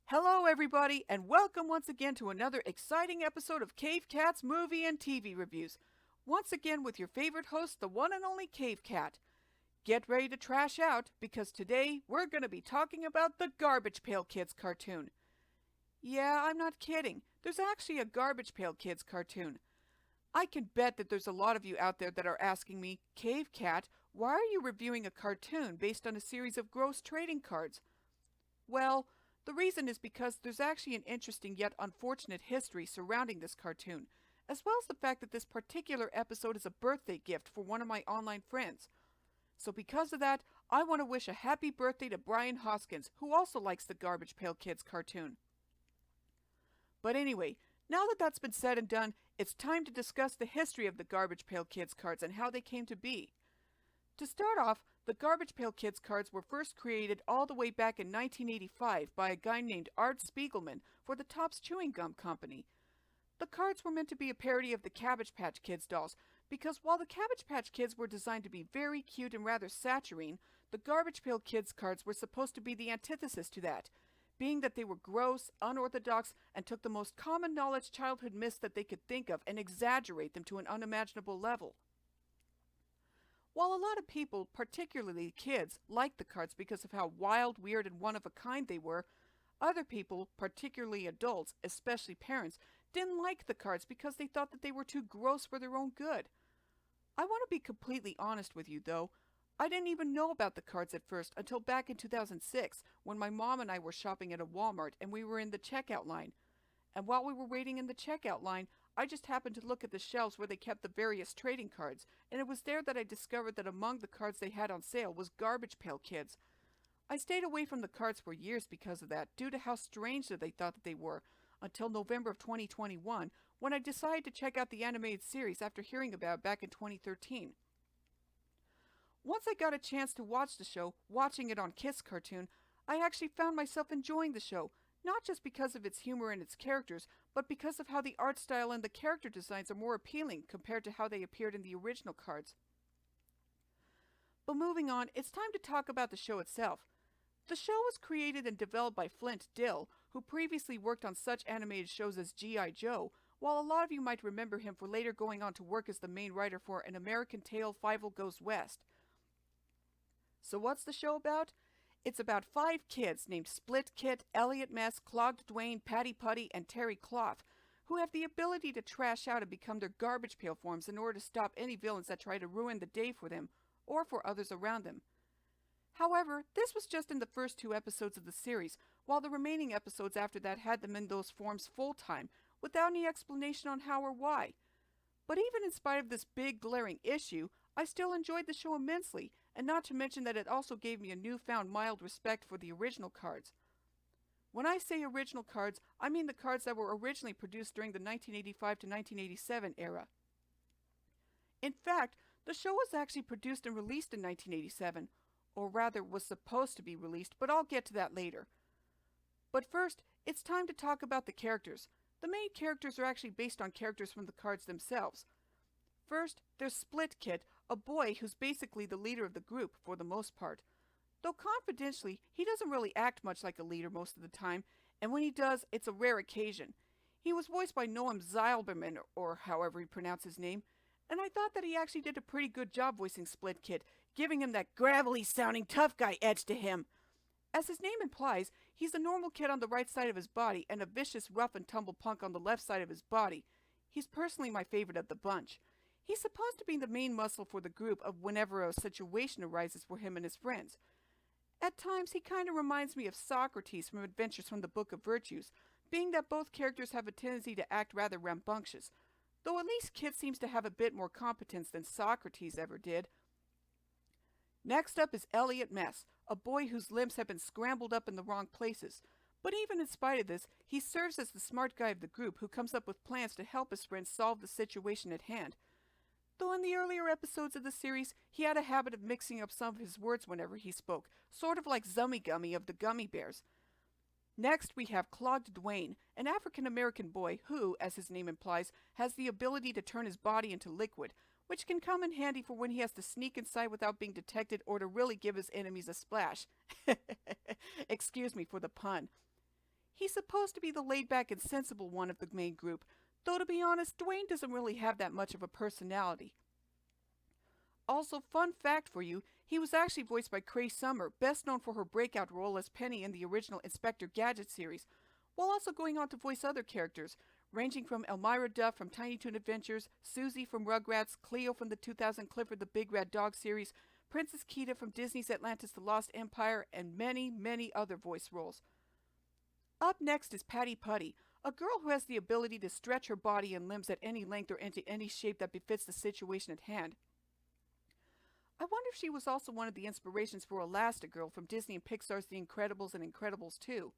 Hello, everybody, and welcome once again to another exciting episode of Cave Cat's movie and TV reviews. Once again with your favorite host, the one and only Cave Cat. Get ready to trash out because today we're going to be talking about the Garbage Pail Kids cartoon. Yeah, I'm not kidding. There's actually a Garbage Pail Kids cartoon. I can bet that there's a lot of you out there that are asking me, Cave Cat, why are you reviewing a cartoon based on a series of gross trading cards? Well, the reason is because there's actually an interesting yet unfortunate history surrounding this cartoon, as well as the fact that this particular episode is a birthday gift for one of my online friends. So because of that, I want to wish a happy birthday to Brian Hoskins, who also likes the Garbage Pail Kids cartoon. But anyway, now that that's been said and done, it's time to discuss the history of the Garbage Pail Kids cards and how they came to be. To start off, the Garbage Pail Kids cards were first created all the way back in 1985 by a guy named Art Spiegelman for the Topps Chewing Gum Company. The cards were meant to be a parody of the Cabbage Patch Kids dolls, because while the Cabbage Patch Kids were designed to be very cute and rather saccharine, the Garbage Pail Kids cards were supposed to be the antithesis to that, being that they were gross, unorthodox, and took the most common knowledge childhood myths that they could think of and exaggerate them to an unimaginable level. While a lot of people, particularly kids, liked the cards because of how wild, weird, and one-of-a-kind they were, other people, particularly adults, especially parents, didn't like the cards because they thought that they were too gross for their own good. I want to be completely honest with you, though. I didn't even know about the cards at first until back in 2006 when my mom and I were shopping at a Walmart and we were in the checkout line. And while we were waiting in the checkout line, I just happened to look at the shelves where they kept the various trading cards, and it was there that I discovered that among the cards they had on sale was Garbage Pail Kids. I stayed away from the cards for years because of that, due to how strange that they thought that they were, until November of 2021, when I decided to check out the animated series after hearing about it back in 2013. Once I got a chance to watch the show, watching it on Kiss Cartoon, I actually found myself enjoying the show, not just because of its humor and its characters, but because of how the art style and the character designs are more appealing compared to how they appeared in the original cards. But moving on, it's time to talk about the show itself. The show was created and developed by Flint Dill, who previously worked on such animated shows as G.I. Joe, while a lot of you might remember him for later going on to work as the main writer for An American Tail, Fievel Goes West. So what's the show about? It's about 5 kids named Split Kit, Elliot Mess, Clogged Dwayne, Patty Putty, and Terry Cloth, who have the ability to trash out and become their garbage pail forms in order to stop any villains that try to ruin the day for them, or for others around them. However, this was just in the first 2 episodes of the series, while the remaining episodes after that had them in those forms full-time, without any explanation on how or why. But even in spite of this big glaring issue, I still enjoyed the show immensely, and not to mention that it also gave me a newfound mild respect for the original cards. When I say original cards, I mean the cards that were originally produced during the 1985 to 1987 era. In fact, the show was actually produced and released in 1987, or rather was supposed to be released, but I'll get to that later. But first, it's time to talk about the characters. The main characters are actually based on characters from the cards themselves. First, there's Split Kit, a boy who's basically the leader of the group for the most part. Though confidentially, he doesn't really act much like a leader most of the time, and when he does, it's a rare occasion. He was voiced by Noam Zilberman, or however you pronounce his name, and I thought that he actually did a pretty good job voicing Split Kit, giving him that gravelly-sounding tough guy edge to him. As his name implies, he's a normal kid on the right side of his body and a vicious rough-and-tumble punk on the left side of his body. He's personally my favorite of the bunch. He's supposed to be the main muscle for the group of whenever a situation arises for him and his friends. At times, he kind of reminds me of Socrates from Adventures from the Book of Virtues, being that both characters have a tendency to act rather rambunctious, though at least Kit seems to have a bit more competence than Socrates ever did. Next up is Elliot Mess, a boy whose limbs have been scrambled up in the wrong places. But even in spite of this, he serves as the smart guy of the group who comes up with plans to help his friends solve the situation at hand. Though in the earlier episodes of the series, he had a habit of mixing up some of his words whenever he spoke, sort of like Zummy Gummy of the Gummy Bears. Next, we have Clogged Dwayne, an African-American boy who, as his name implies, has the ability to turn his body into liquid, which can come in handy for when he has to sneak inside without being detected or to really give his enemies a splash. Excuse me for the pun. He's supposed to be the laid-back and sensible one of the main group, though to be honest, Dwayne doesn't really have that much of a personality. Also, fun fact for you, he was actually voiced by Cray Summer, best known for her breakout role as Penny in the original Inspector Gadget series, while also going on to voice other characters, ranging from Elmira Duff from Tiny Toon Adventures, Susie from Rugrats, Cleo from the 2000 Clifford the Big Red Dog series, Princess Kida from Disney's Atlantis the Lost Empire, and many, many other voice roles. Up next is Patty Putty, a girl who has the ability to stretch her body and limbs at any length or into any shape that befits the situation at hand. I wonder if she was also one of the inspirations for Elastigirl from Disney and Pixar's The Incredibles and Incredibles 2.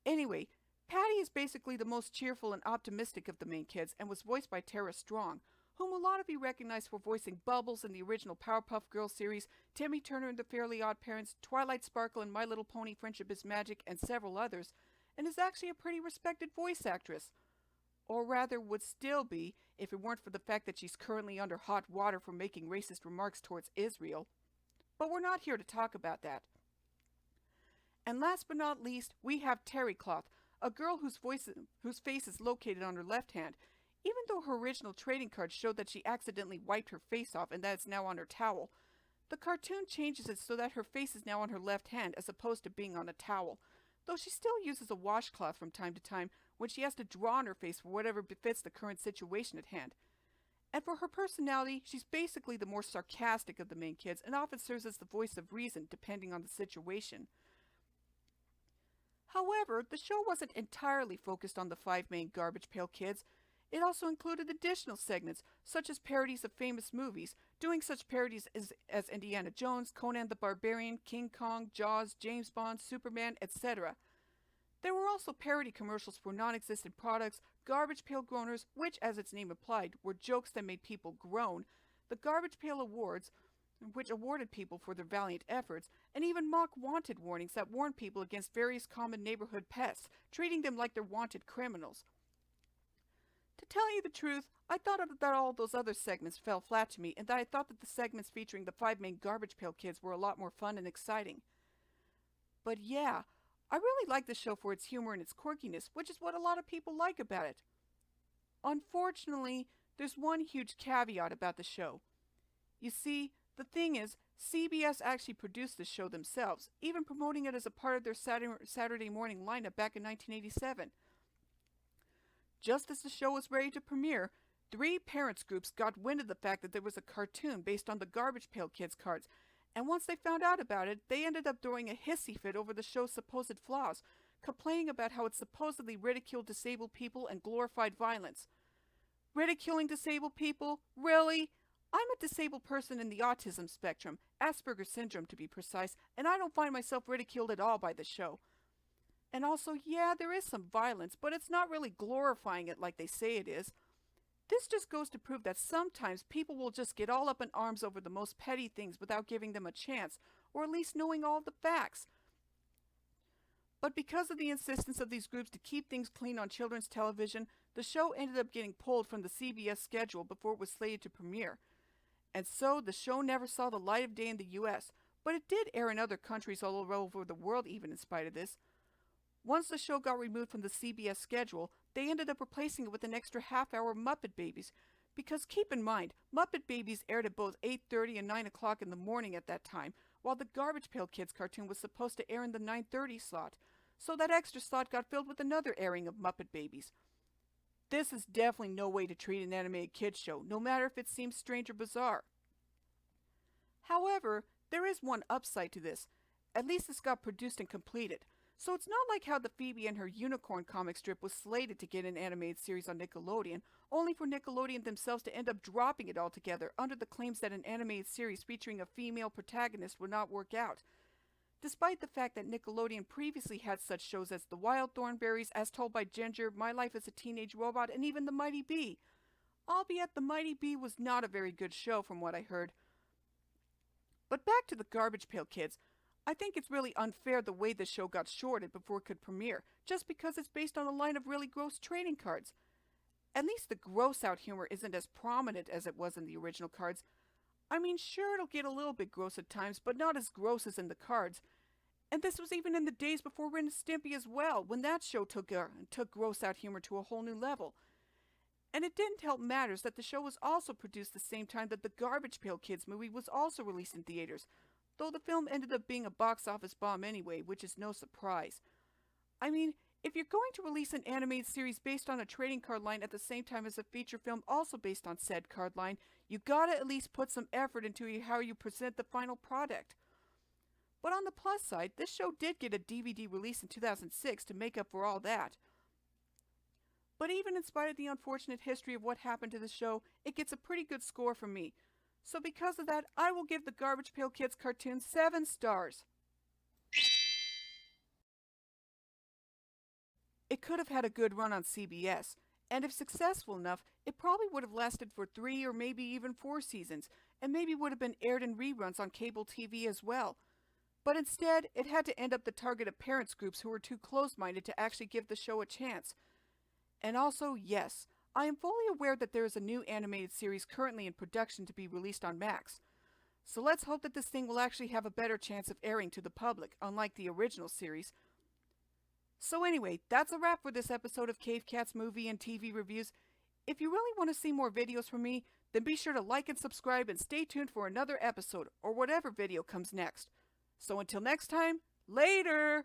Anyway, Patty is basically the most cheerful and optimistic of the main kids and was voiced by Tara Strong, whom a lot of you recognize for voicing Bubbles in the original Powerpuff Girls series, Timmy Turner in The Fairly Odd Parents, Twilight Sparkle in My Little Pony Friendship is Magic, and several others, and is actually a pretty respected voice actress. Or rather would still be if it weren't for the fact that she's currently under hot water for making racist remarks towards Israel. But we're not here to talk about that. And last but not least, we have Terry Cloth, a girl whose face is located on her left hand, even though her original trading card showed that she accidentally wiped her face off and that it's now on her towel. The cartoon changes it so that her face is now on her left hand as opposed to being on a towel, though she still uses a washcloth from time to time when she has to draw on her face for whatever befits the current situation at hand. And for her personality, she's basically the more sarcastic of the main kids and often serves as the voice of reason depending on the situation. However, the show wasn't entirely focused on the 5 main Garbage Pail Kids. It also included additional segments, such as parodies of famous movies, doing such parodies as Indiana Jones, Conan the Barbarian, King Kong, Jaws, James Bond, Superman, etc. There were also parody commercials for non-existent products, Garbage Pail Groaners, which, as its name implied, were jokes that made people groan, the Garbage Pail Awards, which awarded people for their valiant efforts, and even mock wanted warnings that warned people against various common neighborhood pests, treating them like they're wanted criminals. To tell you the truth, I thought that all those other segments fell flat to me, and that I thought that the segments featuring the 5 main Garbage Pail Kids were a lot more fun and exciting. But yeah, I really like the show for its humor and its quirkiness, which is what a lot of people like about it. Unfortunately, there's one huge caveat about the show. You see, the thing is, CBS actually produced the show themselves, even promoting it as a part of their Saturday morning lineup back in 1987. Just as the show was ready to premiere, 3 parents groups got wind of the fact that there was a cartoon based on the Garbage Pail Kids cards, and once they found out about it, they ended up throwing a hissy fit over the show's supposed flaws, complaining about how it supposedly ridiculed disabled people and glorified violence. Ridiculing disabled people? Really? I'm a disabled person in the autism spectrum, Asperger's syndrome to be precise, and I don't find myself ridiculed at all by the show. And also, yeah, there is some violence, but it's not really glorifying it like they say it is. This just goes to prove that sometimes people will just get all up in arms over the most petty things without giving them a chance, or at least knowing all the facts. But because of the insistence of these groups to keep things clean on children's television, the show ended up getting pulled from the CBS schedule before it was slated to premiere. And so the show never saw the light of day in the US, but it did air in other countries all over the world even in spite of this. Once the show got removed from the CBS schedule, they ended up replacing it with an extra half-hour Muppet Babies, because keep in mind, Muppet Babies aired at both 8:30 and 9 o'clock in the morning at that time, while the Garbage Pail Kids cartoon was supposed to air in the 9:30 slot, so that extra slot got filled with another airing of Muppet Babies. This is definitely no way to treat an animated kids show, no matter if it seems strange or bizarre. However, there is one upside to this. At least this got produced and completed. So it's not like how the Phoebe and her unicorn comic strip was slated to get an animated series on Nickelodeon, only for Nickelodeon themselves to end up dropping it altogether under the claims that an animated series featuring a female protagonist would not work out. Despite the fact that Nickelodeon previously had such shows as The Wild Thornberrys, As Told by Ginger, My Life as a Teenage Robot, and even The Mighty Bee. Albeit The Mighty Bee was not a very good show from what I heard. But back to the Garbage Pail Kids. I think it's really unfair the way the show got shorted before it could premiere, just because it's based on a line of really gross trading cards. At least the gross-out humor isn't as prominent as it was in the original cards. I mean, sure, it'll get a little bit gross at times, but not as gross as in the cards. And this was even in the days before Ren and Stimpy as well, when that show took gross out humor to a whole new level. And it didn't help matters that the show was also produced the same time that the Garbage Pail Kids movie was also released in theaters, though the film ended up being a box office bomb anyway, which is no surprise. I mean, if you're going to release an animated series based on a trading card line at the same time as a feature film also based on said card line, you gotta at least put some effort into how you present the final product. But on the plus side, this show did get a DVD release in 2006 to make up for all that. But even in spite of the unfortunate history of what happened to the show, it gets a pretty good score from me. So because of that, I will give the Garbage Pail Kids cartoon 7 stars. It could have had a good run on CBS, and if successful enough, it probably would have lasted for 3 or maybe even 4 seasons, and maybe would have been aired in reruns on cable TV as well. But instead, it had to end up the target of parents groups who were too close-minded to actually give the show a chance. And also, yes, I am fully aware that there is a new animated series currently in production to be released on Max. So let's hope that this thing will actually have a better chance of airing to the public, unlike the original series. So anyway, that's a wrap for this episode of Cave Cats movie and TV reviews. If you really want to see more videos from me, then be sure to like and subscribe and stay tuned for another episode or whatever video comes next. So until next time, later!